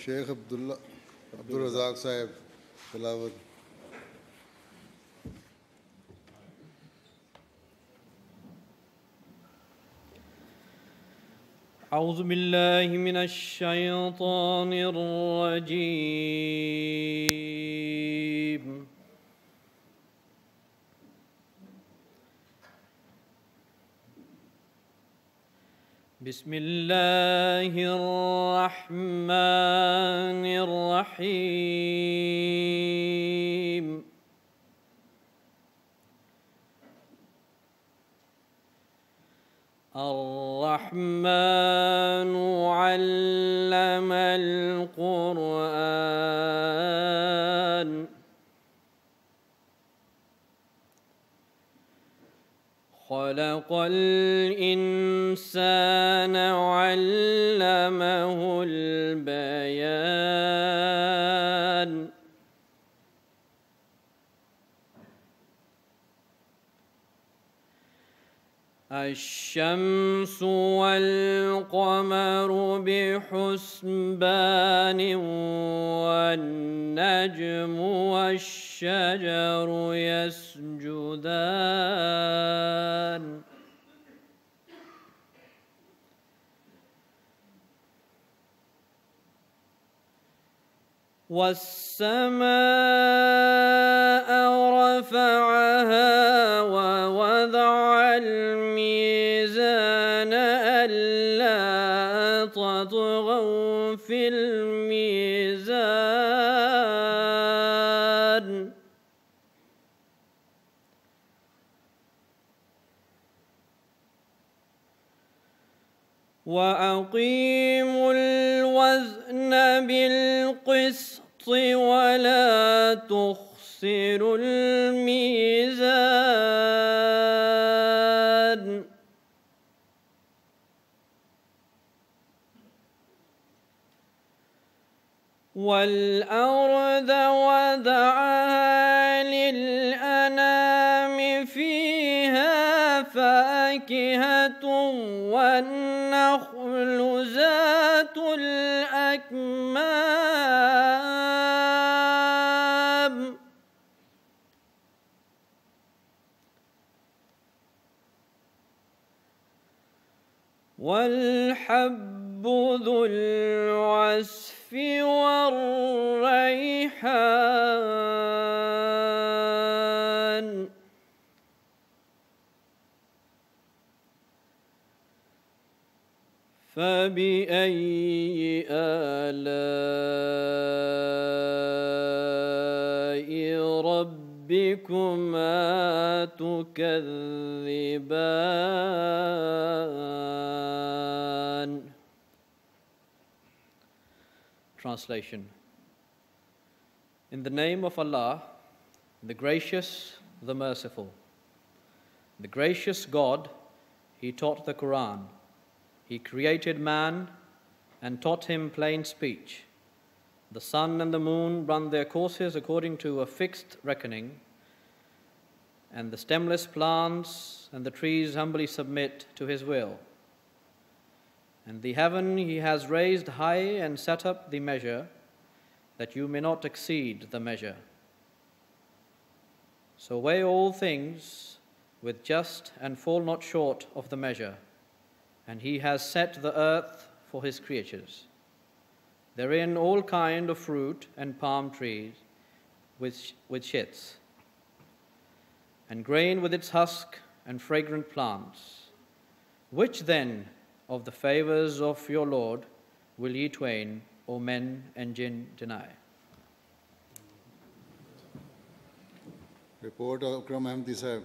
Sheikh Abdul Razak Sahib, Tilawat. أعوذ بالله من الشيطان الرجيم بسم الله الرحمن الرحيم الرحمن علم القرآن خلق الإنسان علمه البيان الشمس والقمر بحسبان والنجم والشجر يسجدان والسماء رفعها ووضع الميزان ألا تطغوا في الميزان وأقيموا الوزن بالقسط ولا تخسروا الميزان والأرض وضعها للأنام فيها فاكهة والنخل ذات الأكمام والحب ذو العصف والريحان فبأي آلاء ربكما تكذبان. Translation. In the name of Allah, the Gracious, the Merciful. The Gracious God, He taught the Quran. He created man and taught him plain speech. The sun and the moon run their courses according to a fixed reckoning, and the stemless plants and the trees humbly submit to His will. And the heaven He has raised high and set up the measure, that you may not exceed the measure. So weigh all things with just and fall not short of the measure. And He has set the earth for His creatures. Therein all kind of fruit and palm trees with shits, and grain with its husk and fragrant plants. Which then of the favors of your Lord will ye twain, O men and jinn, deny? Report of Akram Ahmadi Sahib.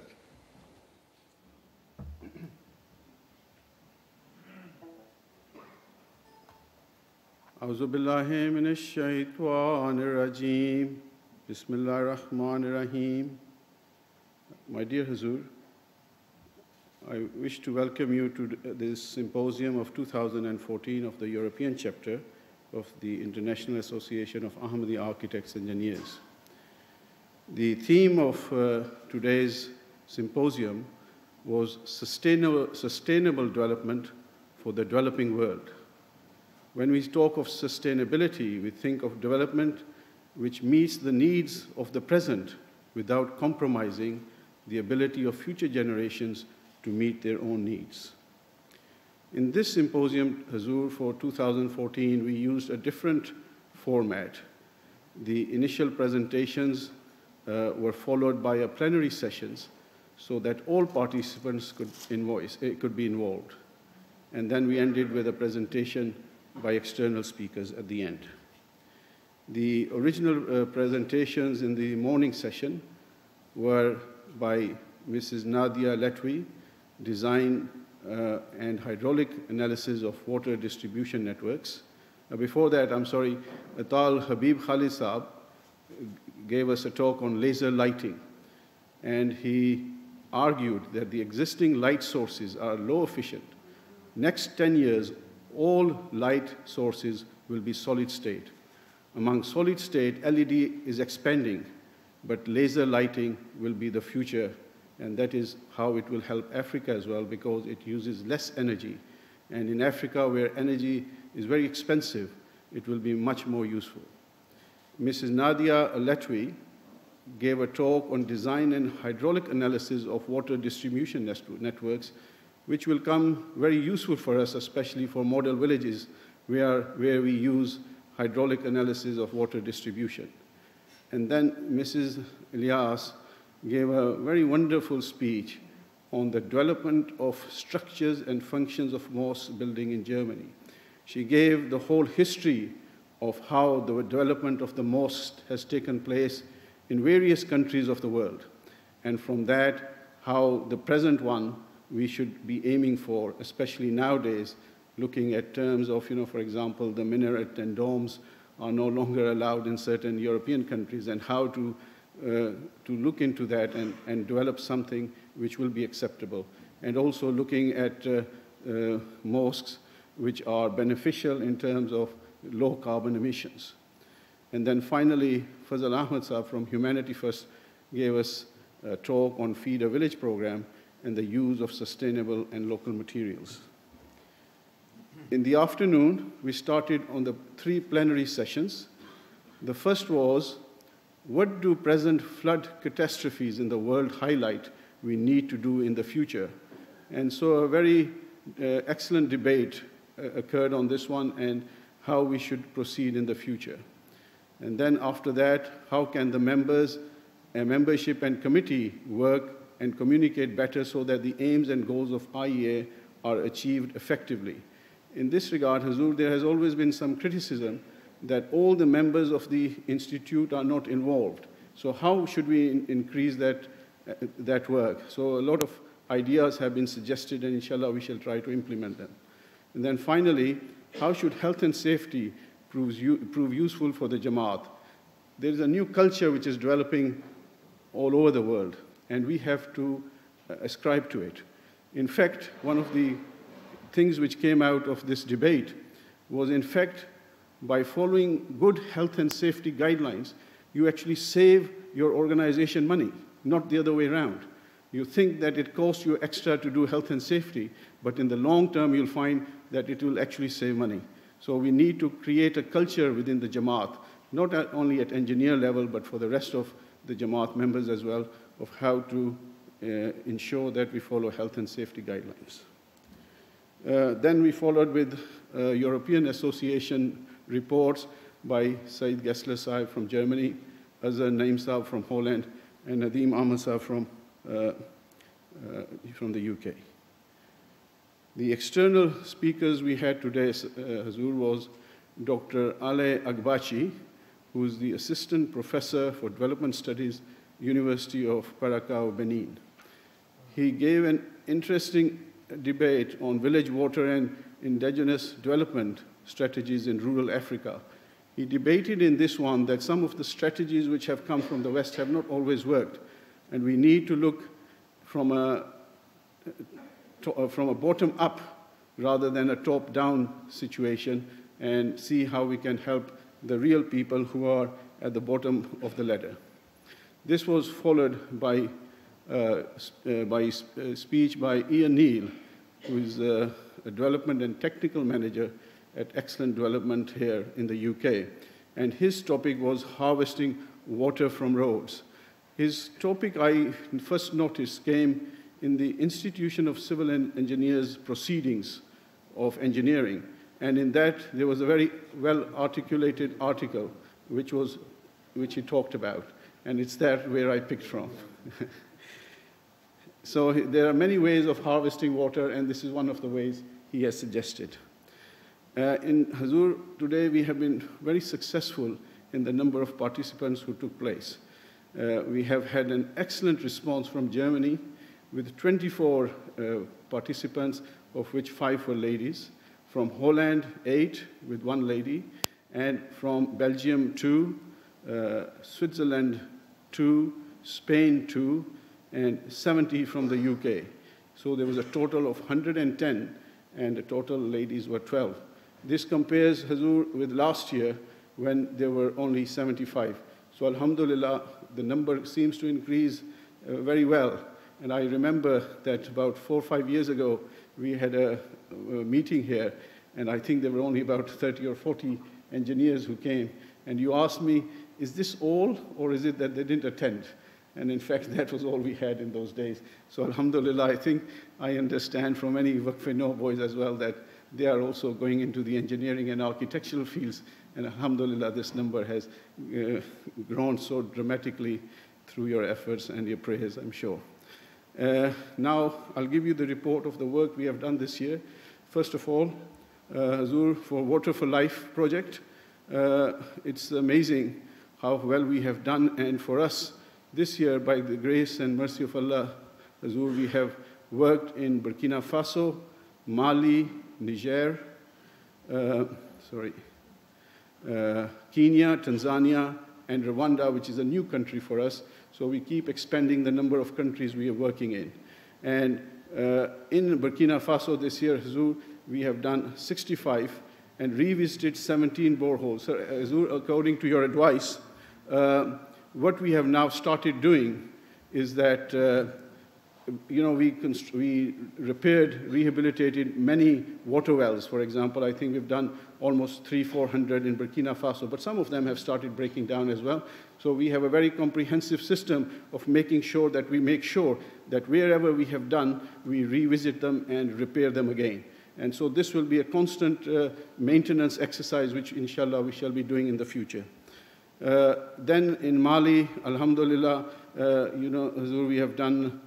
أعوذ بالله من الشيطان الرجيم بسم الله الرحمن الرحيم. My dear Hazur, I wish to welcome you to this symposium of 2014 of the European chapter of the International Association of Ahmadi Architects and Engineers. The theme of today's symposium was sustainable development for the developing world, When we talk of sustainability, we think of development which meets the needs of the present without compromising the ability of future generations to meet their own needs. In this symposium, Hazur, for 2014, we used a different format. The initial presentations were followed by a plenary sessions so that all participants could be involved. And then we ended with a presentation by external speakers at the end. The original presentations in the morning session were by Mrs. Nadia Letwi, Design and Hydraulic Analysis of Water Distribution Networks. Before that, Atal Habib Khalid Saab gave us a talk on laser lighting, and he argued that the existing light sources are low efficient. Next 10 years, all light sources will be solid state. Among solid state, LED is expanding, but laser lighting will be the future, and that is how it will help Africa as well, because it uses less energy. And in Africa, where energy is very expensive, it will be much more useful. Mrs. Nadia Letwi gave a talk on design and hydraulic analysis of water distribution networks, which will come very useful for us, especially for model villages where we use hydraulic analysis of water distribution. And then Mrs. Ilyas gave a very wonderful speech on the development of structures and functions of mosque building in Germany. She gave the whole history of how the development of the mosque has taken place in various countries of the world. And from that, how the present one we should be aiming for, especially nowadays, looking at terms of, for example, the minaret and domes are no longer allowed in certain European countries, and how to look into that and develop something which will be acceptable. And also looking at mosques which are beneficial in terms of low carbon emissions. And then finally, Fazal Ahmad Saab from Humanity First gave us a talk on Feed a Village program and the use of sustainable and local materials. In the afternoon, we started on the 3 plenary sessions. The first was, what do present flood catastrophes in the world highlight we need to do in the future? And so a very excellent debate occurred on this one and how we should proceed in the future. And then after that, how can the membership and committee work and communicate better so that the aims and goals of IAAA are achieved effectively? In this regard, Hazur, there has always been some criticism that all the members of the institute are not involved. So how should we increase that work? So a lot of ideas have been suggested, and inshallah we shall try to implement them. And then finally, how should health and safety prove useful for the Jamaat? There is a new culture which is developing all over the world, and we have to ascribe to it. In fact, one of the things which came out of this debate was, in fact, by following good health and safety guidelines, you actually save your organization money, not the other way around. You think that it costs you extra to do health and safety, but in the long term, you'll find that it will actually save money. So we need to create a culture within the Jamaat, not only at engineer level, but for the rest of the Jamaat members as well, of how to ensure that we follow health and safety guidelines. Then we followed with European Association reports by Said Gessler Saab from Germany, Azhar Naim Saab from Holland, and Nadeem Ahmad Saab from the UK. The external speakers we had today, Hazur, was Dr. Ale Agbachi, who is the Assistant Professor for Development Studies, University of Paracao, Benin. He gave an interesting debate on village water and indigenous development strategies in rural Africa. He debated in this one that some of the strategies which have come from the West have not always worked, and we need to look from a bottom-up rather than a top-down situation and see how we can help the real people who are at the bottom of the ladder. This was followed by a speech by Ian Neal, who is a development and technical manager at excellent development here in the UK. And his topic was harvesting water from roads. His topic, I first noticed, came in the Institution of Civil Engineers Proceedings of Engineering. And in that, there was a very well-articulated article which he talked about. And it's that where I picked from. So there are many ways of harvesting water, and this is one of the ways he has suggested. In Hazur, today we have been very successful in the number of participants who took place. We have had an excellent response from Germany with 24 participants, of which 5 were ladies. From Holland, 8 with 1 lady, and from Belgium, 2, Switzerland, 2, Spain, 2, and 70 from the UK. So there was a total of 110, and the total ladies were 12. This compares, Hazur, with last year when there were only 75. So alhamdulillah, the number seems to increase very well. And I remember that about 4 or 5 years ago, we had a meeting here, and I think there were only about 30 or 40 engineers who came. And you asked me, is this all, or is it that they didn't attend? And in fact, that was all we had in those days. So alhamdulillah, I think I understand from many Waqf-e-No boys as well that they are also going into the engineering and architectural fields. And alhamdulillah, this number has grown so dramatically through your efforts and your prayers, I'm sure. Now, I'll give you the report of the work we have done this year. First of all, Hazur, for Water for Life project, it's amazing how well we have done. And for us, this year, by the grace and mercy of Allah, Hazur, we have worked in Burkina Faso, Mali, Niger, Kenya, Tanzania, and Rwanda, which is a new country for us. So we keep expanding the number of countries we are working in. And in Burkina Faso this year, Hazur, we have done 65 and revisited 17 boreholes. So, Hazur, according to your advice, what we have now started doing is that we repaired, rehabilitated many water wells. For example, I think we've done almost 300-400 in Burkina Faso, but some of them have started breaking down as well. So we have a very comprehensive system of making sure that we make sure that wherever we have done, we revisit them and repair them again. And so this will be a constant maintenance exercise, which inshallah we shall be doing in the future. Then in Mali, alhamdulillah, Hazur, we have done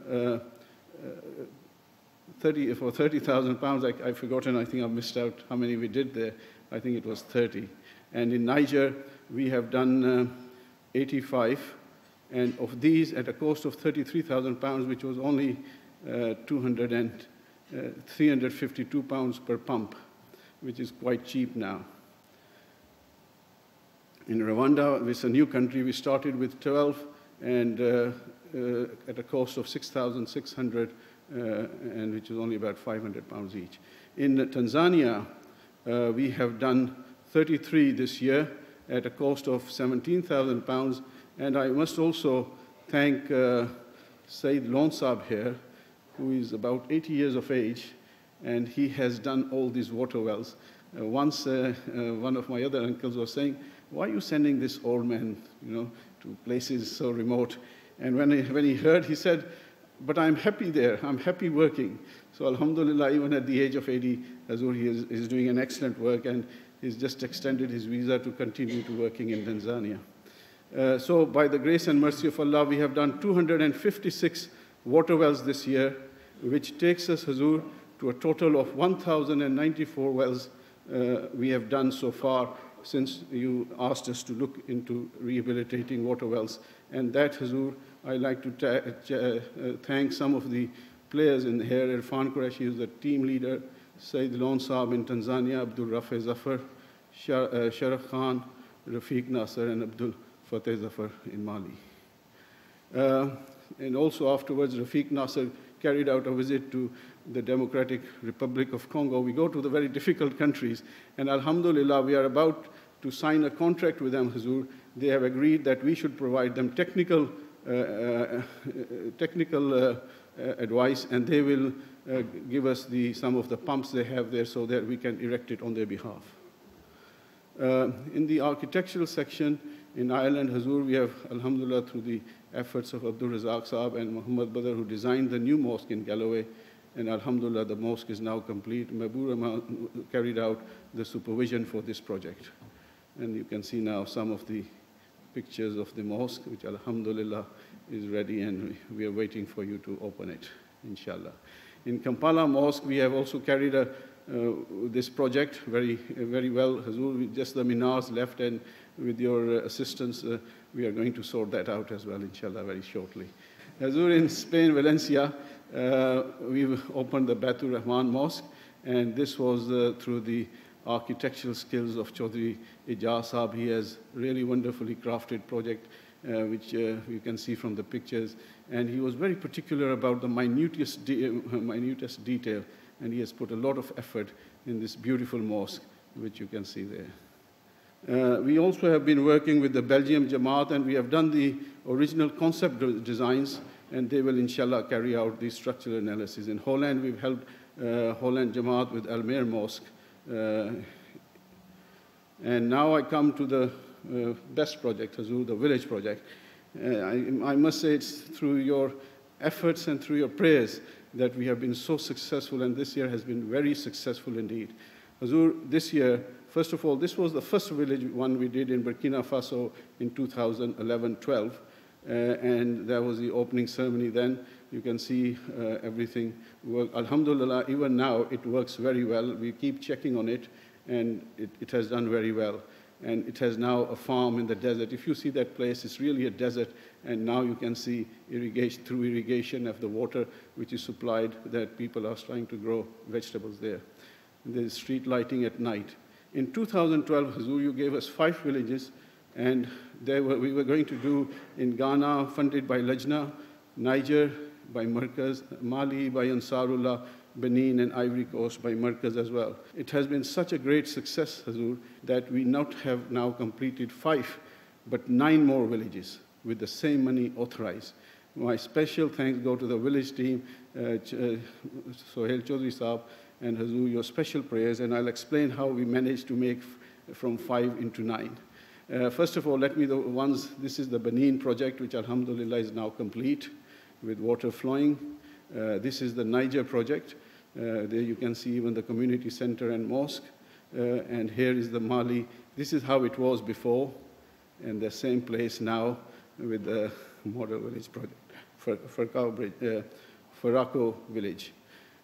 for 30,000 pounds. I've forgotten, I think I've missed out how many we did there. I think it was 30. And in Niger, we have done 85. And of these, at a cost of 33,000 pounds, which was only 352 pounds per pump, which is quite cheap now. In Rwanda, it's a new country, we started with 12 and at a cost of 6,600, and which is only about 500 pounds each. In Tanzania, we have done 33 this year at a cost of 17,000 pounds. And I must also thank Said Lonsab here, who is about 80 years of age, and he has done all these water wells. Once one of my other uncles was saying, why are you sending this old man, to places so remote? And when he heard, he said, but I'm happy there, I'm happy working. So alhamdulillah, even at the age of 80, Hazur, he is doing an excellent work, and he's just extended his visa to continue to working in Tanzania. So by the grace and mercy of Allah, we have done 256 water wells this year, which takes us, Hazur, to a total of 1,094 wells we have done so far since you asked us to look into rehabilitating water wells. And that, Hazur, I like to thank some of the players in here. Irfan Qureshi is the team leader, Said Lonsab in Tanzania, Abdul Rafi Zafar, Sharaf Khan, Rafiq Nasser, and Abdul Fateh Zafar in Mali. And also afterwards, Rafiq Nasser carried out a visit to the Democratic Republic of Congo. We go to the very difficult countries, and alhamdulillah, we are about to sign a contract with them, Hazur. They have agreed that we should provide them technical advice, and they will give us some of the pumps they have there so that we can erect it on their behalf. In the architectural section in Ireland, Hazur, we have, alhamdulillah, through the efforts of Abdul Razak Saab and Muhammad Badr, who designed the new mosque in Galloway, and alhamdulillah, the mosque is now complete. Mabur carried out the supervision for this project. And you can see now some of the pictures of the mosque, which alhamdulillah is ready, and we are waiting for you to open it, inshallah. In Kampala Mosque, we have also carried this project very well. Hazur, just the minars left, and with your assistance, we are going to sort that out as well, inshallah, very shortly. Hazur, in Spain, Valencia, we've opened the Baitul Rahman Mosque, and this was through the architectural skills of Chaudhry Ijaz Saab. He has really wonderfully crafted project, which you can see from the pictures. And he was very particular about the minutest detail, and he has put a lot of effort in this beautiful mosque, which you can see there. We also have been working with the Belgium Jamaat, and we have done the original concept designs, and they will, inshallah, carry out the structural analysis. In Holland, we've helped Holland Jamaat with Almere Mosque. And now I come to the best project, Hazur, the village project. I must say it's through your efforts and through your prayers that we have been so successful, and this year has been very successful indeed. Hazur, this year, first of all, this was the first village one we did in Burkina Faso in 2011-12, and that was the opening ceremony then. You can see everything work. Alhamdulillah, even now it works very well. We keep checking on it, and it has done very well. And it has now a farm in the desert. If you see that place, it's really a desert, and now you can see irrigation, through irrigation of the water which is supplied, that people are trying to grow vegetables there. There's street lighting at night. In 2012, Hazur, you gave us 5 villages, and we were going to do in Ghana, funded by Lajna, Niger by Markaz, Mali by Ansarullah, Benin and Ivory Coast by Markaz as well. It has been such a great success, Hazur, that we not have now completed 5, but 9 more villages with the same money authorized. My special thanks go to the village team, Sohail Chaudhry Saab, and Hazur, your special prayers, and I'll explain how we managed to make from 5 into 9. First of all, this is the Benin project, which alhamdulillah is now complete with water flowing. This is the Niger project. There you can see even the community center and mosque. And here is the Mali. This is how it was before, and the same place now with the model village project, Farako village.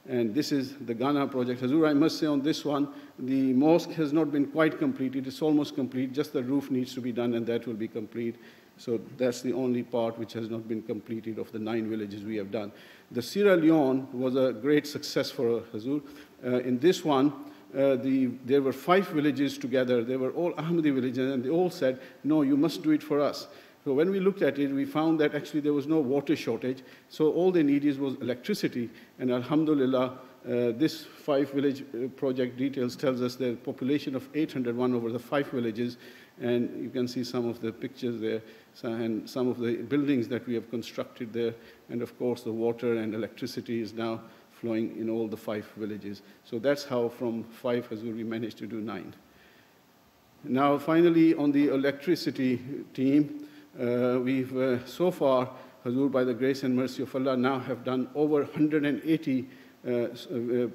And this is the Ghana project. Hazur, I must say on this one, the mosque has not been quite completed. It's almost complete. Just the roof needs to be done, and that will be complete. So that's the only part which has not been completed of the 9 villages we have done. The Sierra Leone was a great success for Hazur. In this one, there were 5 villages together. They were all Ahmadi villages, and they all said, no, you must do it for us. So when we looked at it, we found that actually there was no water shortage. So all they needed was electricity. And alhamdulillah, this 5 village project details tells us the population of 801 over the 5 villages. And you can see some of the pictures there and some of the buildings that we have constructed there. And of course, the water and electricity is now flowing in all the 5 villages. So that's how from 5 Hazur we managed to do 9. Now, finally, on the electricity team, we've so far, Hazur, by the grace and mercy of Allah, now have done over 180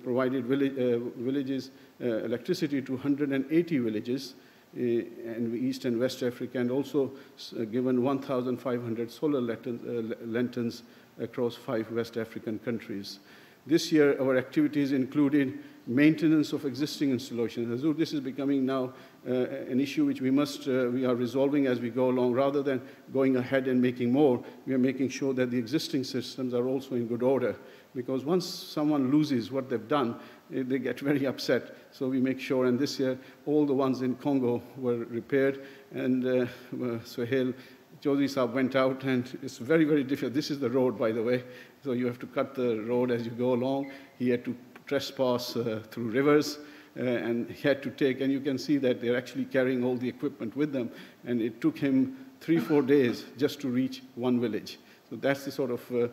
provided villages, electricity to 180 villages in East and West Africa, and also given 1,500 solar lanterns across 5 West African countries. This year, our activities included maintenance of existing installations. Hazur, this is becoming now an issue which we are resolving as we go along. Rather than going ahead and making more, we are making sure that the existing systems are also in good order. Because once someone loses what they've done, they get very upset. So we make sure, and this year, all the ones in Congo were repaired, and Sohail Chaudhry Saab went out, and it's very, very difficult. This is the road, by the way, so you have to cut the road as you go along. He had to trespass through rivers, and he had to take, and you can see that they're actually carrying all the equipment with them, and it took him 3-4 days just to reach one village. So that's the sort of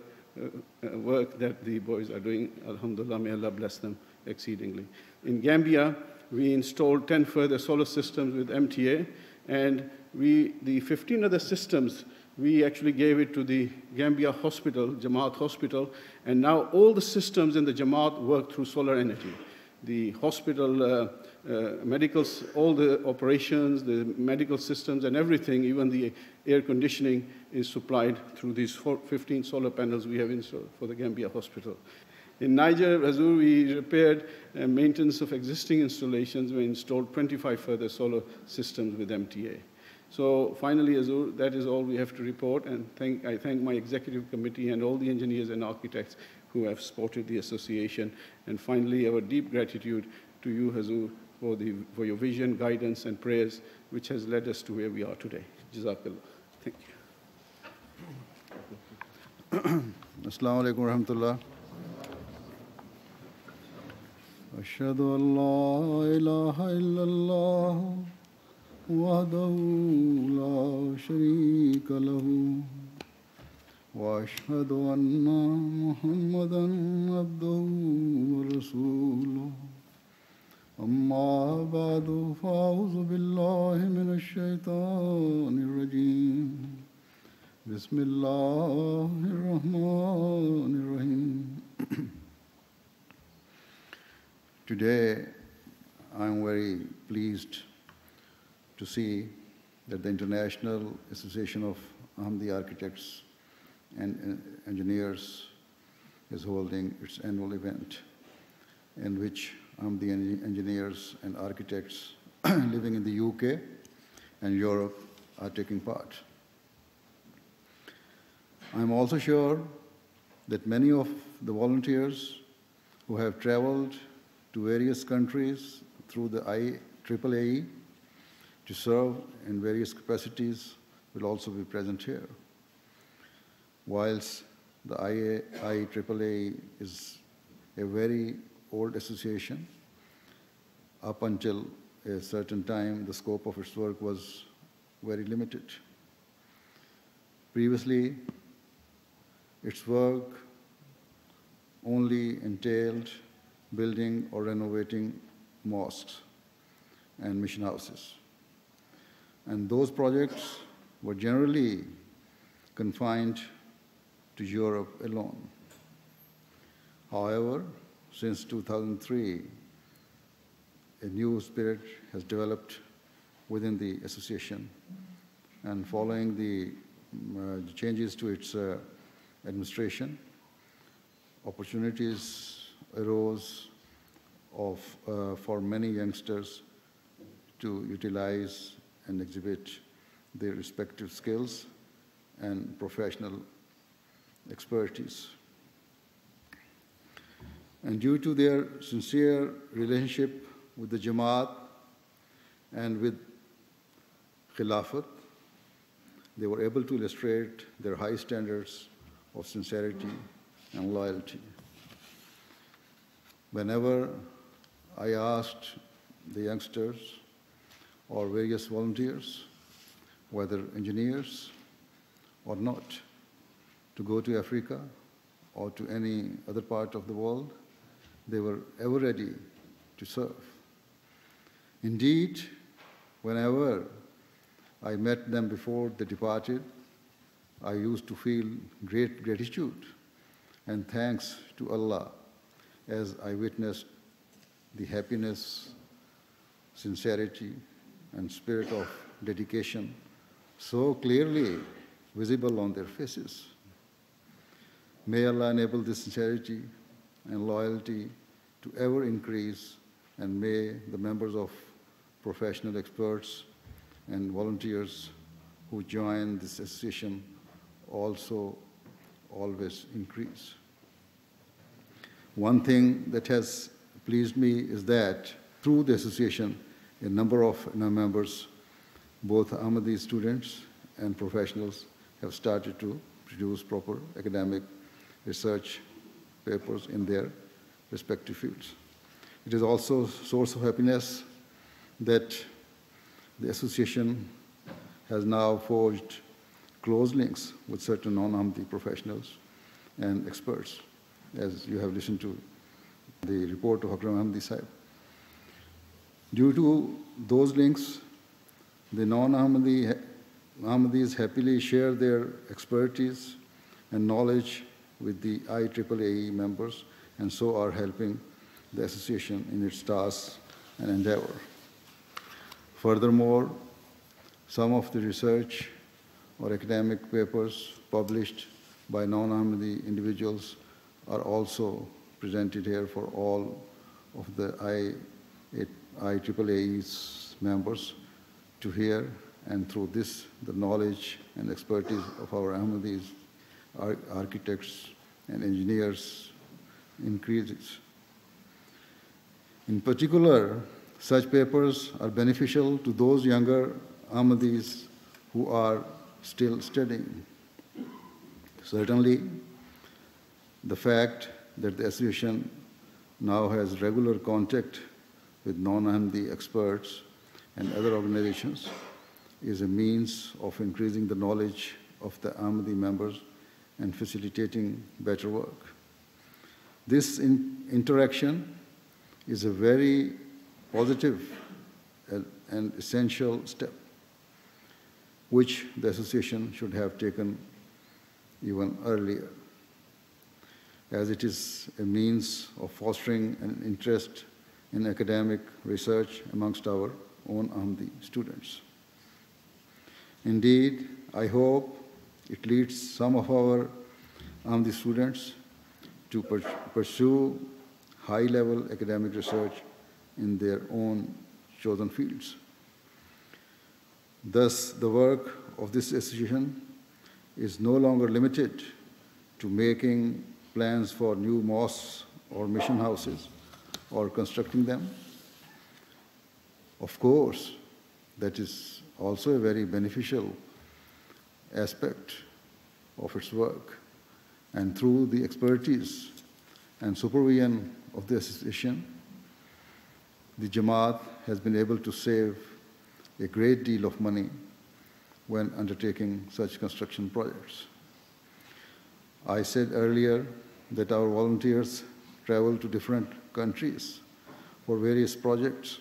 work that the boys are doing. Alhamdulillah, may Allah bless them exceedingly. In Gambia, we installed 10 further solar systems with MTA, and the 15 other systems, we actually gave it to the Gambia Hospital, Jamaat Hospital, and now all the systems in the Jamaat work through solar energy. The hospital, medicals, all the operations, the medical systems and everything, even the air conditioning is supplied through these 15 solar panels we have installed for the Gambia Hospital. In Niger, Hazur, we repaired maintenance of existing installations. We installed 25 further solar systems with MTA. So finally, Hazur, that is all we have to report, and I thank my executive committee and all the engineers and architects who have supported the association. And finally, our deep gratitude to you, Hazur, for your vision, guidance, and prayers, which has led us to where we are today. Jazakallah. Thank you. Assalamu alaikum wa rahmatullah. Ashhadu an la ilaha illallah wahdahu la sharika lahu wa ashhadu anna Muhammadan abduhu wa rasuluh. Amma ba'du fa'udhu billahi minash shaitanir rajim. Bismillahir Rahmanir Rahim. Today, I'm very pleased to see that the International Association of Ahmadi Architects and Engineers is holding its annual event, in which Ahmadi engineers and architects living in the UK and Europe are taking part. I'm also sure that many of the volunteers who have traveled to various countries through the IAAAE to serve in various capacities will also be present here. Whilst the IAAAE is a very old association, up until a certain time, the scope of its work was very limited. Previously, its work only entailed building or renovating mosques and mission houses. And those projects were generally confined to Europe alone. However, since 2003, a new spirit has developed within the association, and following the changes to its administration, opportunities arose for many youngsters to utilize and exhibit their respective skills and professional expertise. And due to their sincere relationship with the Jamaat and with Khilafat, they were able to illustrate their high standards of sincerity and loyalty. Whenever I asked the youngsters or various volunteers, whether engineers or not, to go to Africa or to any other part of the world, they were ever ready to serve. Indeed, whenever I met them before they departed, I used to feel great gratitude and thanks to Allah as I witnessed the happiness, sincerity, and spirit of dedication so clearly visible on their faces. May Allah enable this sincerity and loyalty to ever increase, and may the members of professional experts and volunteers who join this association also always increase. One thing that has pleased me is that through the association, a number of members, both Ahmadi students and professionals, have started to produce proper academic research papers in their respective fields. It is also a source of happiness that the association has now forged close links with certain non-Ahmadi professionals and experts, as you have listened to the report of Akram Ahmadi Sahib. Due to those links, the non-Ahmadis happily share their expertise and knowledge with the IAAAE members, and so are helping the association in its tasks and endeavor. Furthermore, some of the research or academic papers published by non-Ahmadi individuals are also presented here for all of the IAAAE's members to hear, and through this, the knowledge and expertise of our Ahmadis, architects and engineers increases. In particular, such papers are beneficial to those younger Ahmadis who are still studying. Certainly, the fact that the association now has regular contact with non-Ahmadi experts and other organizations is a means of increasing the knowledge of the Ahmadi members and facilitating better work. This interaction is a very positive and essential step, which the association should have taken even earlier, as it is a means of fostering an interest in academic research amongst our own Ahmadi students. Indeed, I hope it leads some of our Ahmadi students to pursue high-level academic research in their own chosen fields. Thus, the work of this association is no longer limited to making plans for new mosques or mission houses or constructing them. Of course, that is also a very beneficial aspect of its work. And through the expertise and supervision of the association, the Jamaat has been able to save a great deal of money when undertaking such construction projects. I said earlier that our volunteers travel to different countries for various projects,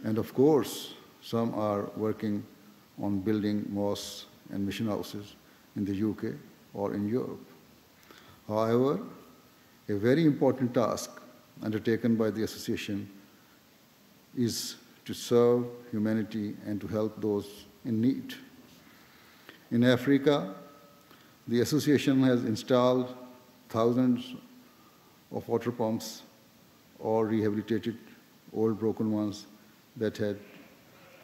and of course, some are working on building mosques and mission houses in the UK or in Europe. However, a very important task undertaken by the association is to serve humanity and to help those in need. In Africa, the association has installed thousands of water pumps or rehabilitated old broken ones that had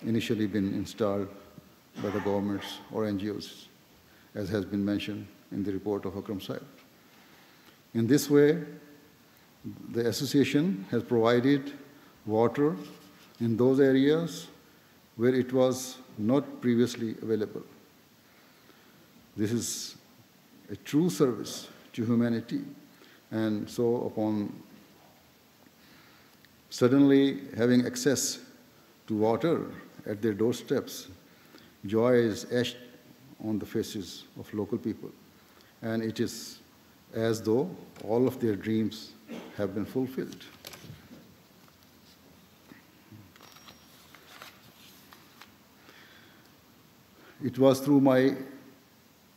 initially been installed by the governments or NGOs, as has been mentioned in the report of Akram Sahib. In this way, the association has provided water in those areas where it was not previously available. This is a true service to humanity, and so upon suddenly having access to water at their doorsteps, joy is etched on the faces of local people, and it is as though all of their dreams have been fulfilled. It was through my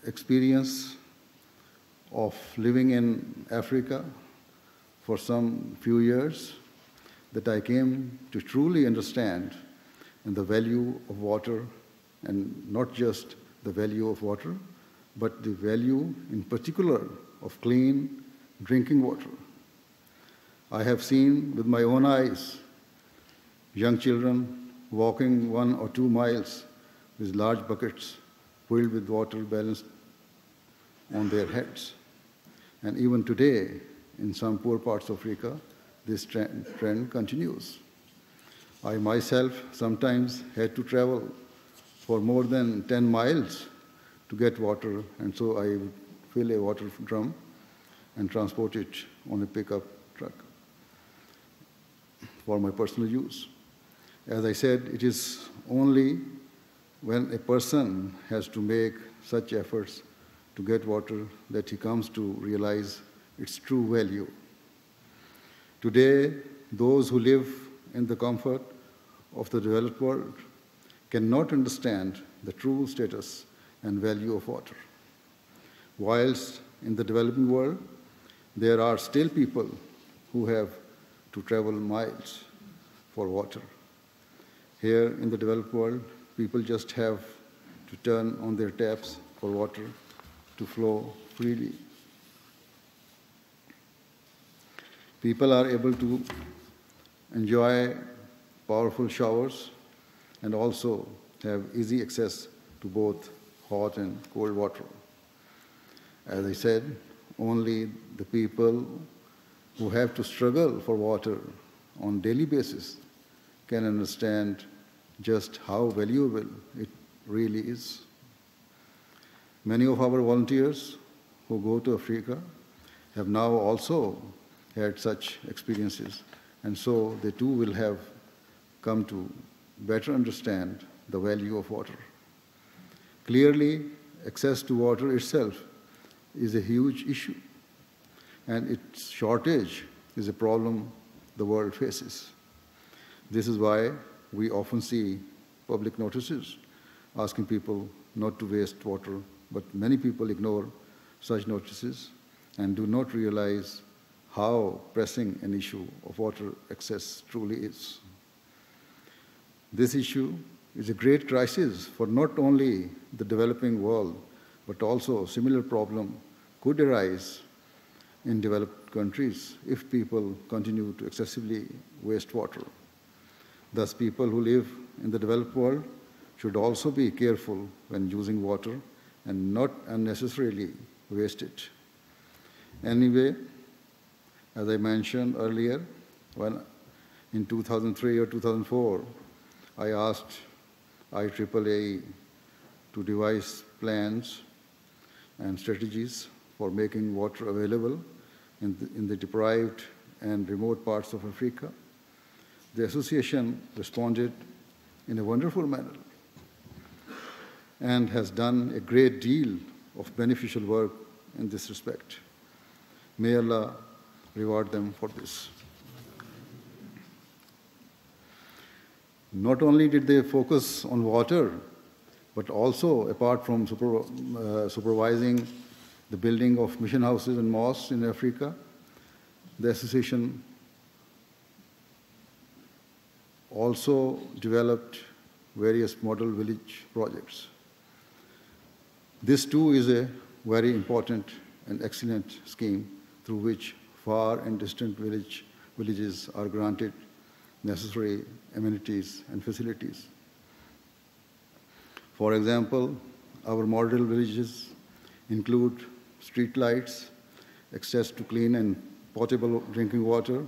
experience of living in Africa for some few years that I came to truly understand the value of water, and not just the value of water, but the value in particular of clean drinking water. I have seen with my own eyes young children walking 1 or 2 miles with large buckets filled with water balanced on their heads. And even today, in some poor parts of Africa, this trend continues. I myself sometimes had to travel for more than 10 miles to get water, and so I would fill a water drum and transport it on a pickup truck for my personal use. As I said, it is only when a person has to make such efforts to get water that he comes to realize its true value. Today, those who live in the comfort of the developed world cannot understand the true status and value of water. Whilst in the developing world, there are still people who have to travel miles for water. Here in the developed world, people just have to turn on their taps for water to flow freely. People are able to enjoy powerful showers and also have easy access to both hot and cold water. As I said, only the people who have to struggle for water on daily basis can understand just how valuable it really is. Many of our volunteers who go to Africa have now also had such experiences, and so they too will have come to better understand the value of water. Clearly, access to water itself is a huge issue, and its shortage is a problem the world faces. This is why we often see public notices asking people not to waste water, but many people ignore such notices and do not realize how pressing an issue of water access truly is. This issue is a great crisis for not only the developing world, but also a similar problem could arise in developed countries if people continue to excessively waste water. Thus, people who live in the developed world should also be careful when using water and not unnecessarily waste it. Anyway, as I mentioned earlier, when in 2003 or 2004, I asked IAAAE to devise plans and strategies for making water available in the deprived and remote parts of Africa. The association responded in a wonderful manner and has done a great deal of beneficial work in this respect. May Allah reward them for this. Not only did they focus on water, but also, apart from supervising the building of mission houses and mosques in Africa, the association also developed various model village projects. This too is a very important and excellent scheme through which far and distant villages are granted necessary amenities and facilities. For example, our model villages include street lights, access to clean and potable drinking water,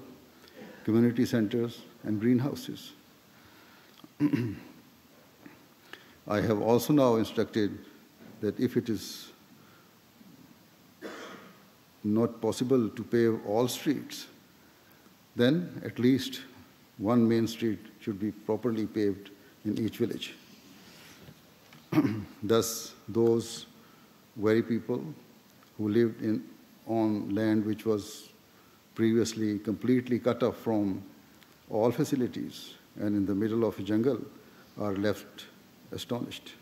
community centers, and greenhouses. I have also now instructed that if it is not possible to pave all streets, then at least one main street should be properly paved in each village. Thus, those very people who lived on land which was previously completely cut off from all facilities and in the middle of a jungle are left astonished.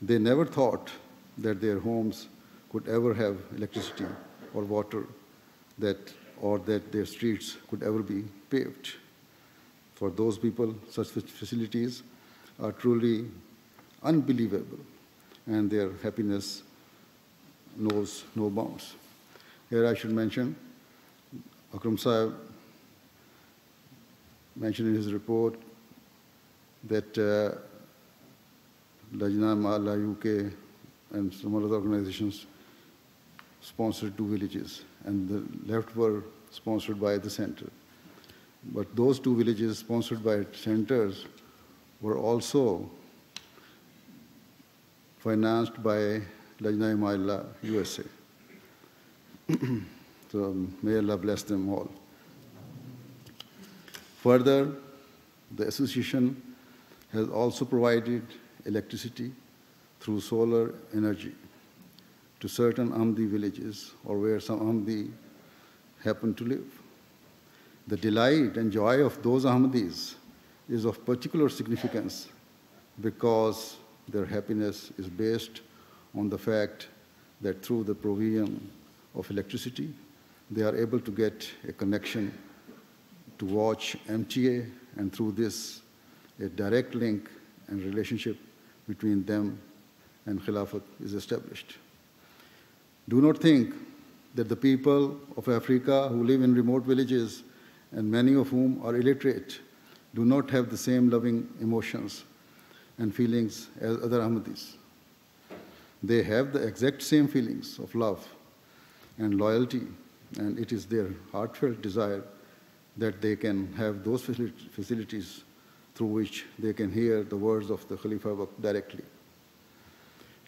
They never thought that their homes could ever have electricity or water, or that their streets could ever be paved. For those people, such facilities are truly unbelievable, and their happiness knows no bounds. Here I should mention, Akram Sahib mentioned in his report that Lajna Mala UK and some other organizations sponsored 2 villages, and the left were sponsored by the center. But those 2 villages sponsored by centers were also financed by Lajna Mala USA. So may Allah bless them all. Further, the association has also provided electricity through solar energy to certain Ahmadi villages or where some Ahmadi happen to live. The delight and joy of those Ahmadis is of particular significance because their happiness is based on the fact that through the provision of electricity, they are able to get a connection to watch MTA, and through this, a direct link and relationship between them and Khilafat is established. Do not think that the people of Africa who live in remote villages, and many of whom are illiterate, do not have the same loving emotions and feelings as other Ahmadis. They have the exact same feelings of love and loyalty, and it is their heartfelt desire that they can have those facilities through which they can hear the words of the Khalifa directly.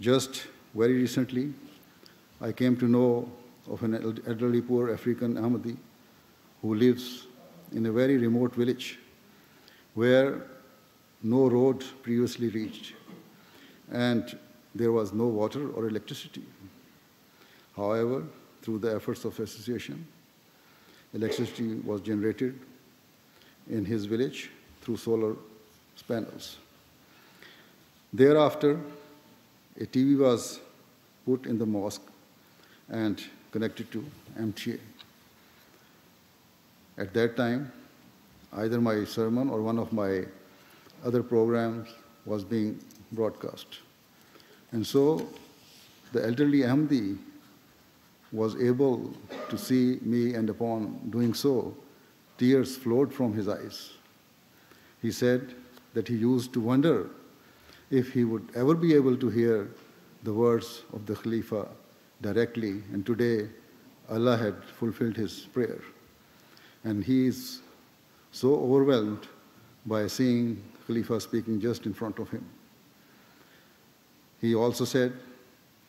Just very recently, I came to know of an elderly poor African Ahmadi who lives in a very remote village where no road previously reached, and there was no water or electricity. However, through the efforts of association, electricity was generated in his village through solar panels. Thereafter, a TV was put in the mosque and connected to MTA. At that time, either my sermon or one of my other programs was being broadcast. And so the elderly Ahmadi was able to see me, and upon doing so, tears flowed from his eyes. He said that he used to wonder if he would ever be able to hear the words of the Khalifa directly, and today Allah had fulfilled his prayer. And he is so overwhelmed by seeing Khalifa speaking just in front of him. He also said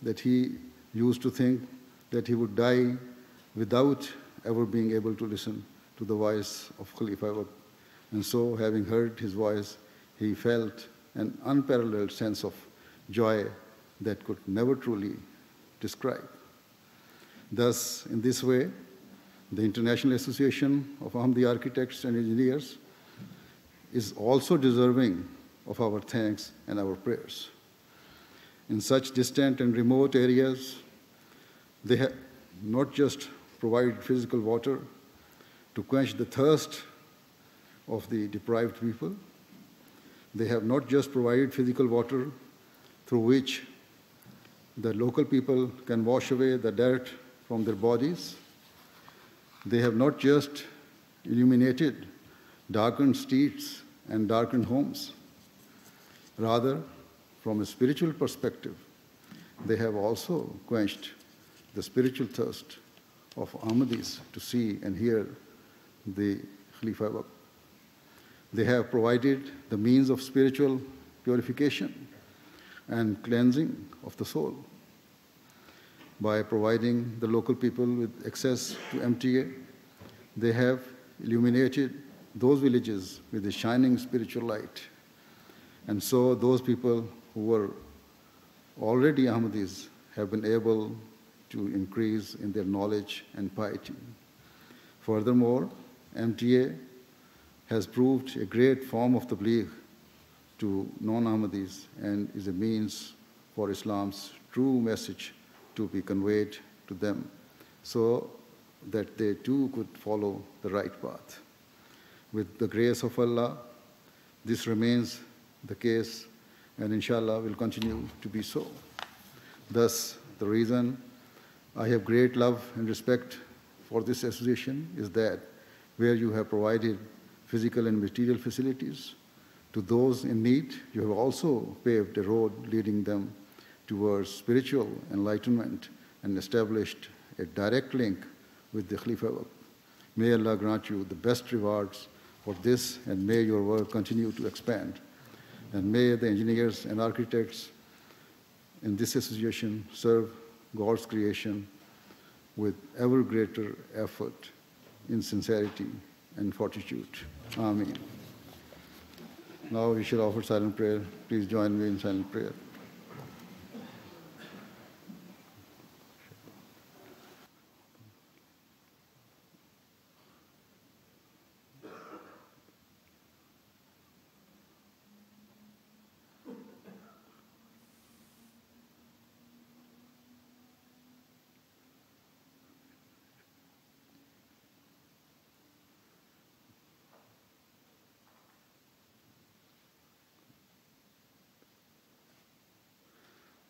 that he used to think that he would die without ever being able to listen to the voice of Khalifa. And so, having heard his voice, he felt an unparalleled sense of joy that could never truly describe. Thus, in this way, the International Association of Ahmadi Architects and Engineers is also deserving of our thanks and our prayers. In such distant and remote areas, they have not just provided physical water to quench the thirst of the deprived people, they have not just provided physical water through which the local people can wash away the dirt from their bodies. They have not just illuminated darkened streets and darkened homes. Rather, from a spiritual perspective, they have also quenched the spiritual thirst of Ahmadis to see and hear the Khalifa. They have provided the means of spiritual purification and cleansing of the soul by providing the local people with access to MTA. They have illuminated those villages with a shining spiritual light. And so those people who were already Ahmadis have been able to increase in their knowledge and piety. Furthermore, MTA has proved a great form of tabligh to non-Ahmadis and is a means for Islam's true message to be conveyed to them so that they too could follow the right path. With the grace of Allah, this remains the case, and inshallah will continue to be so. Thus, the reason I have great love and respect for this association is that where you have provided physical and material facilities to those in need, you have also paved a road leading them towards spiritual enlightenment and established a direct link with the Khalifa. May Allah grant you the best rewards for this, and may your work continue to expand. And may the engineers and architects in this association serve God's creation with ever greater effort in sincerity and fortitude. Ameen. Now we shall offer silent prayer. Please join me in silent prayer.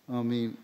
Ameen.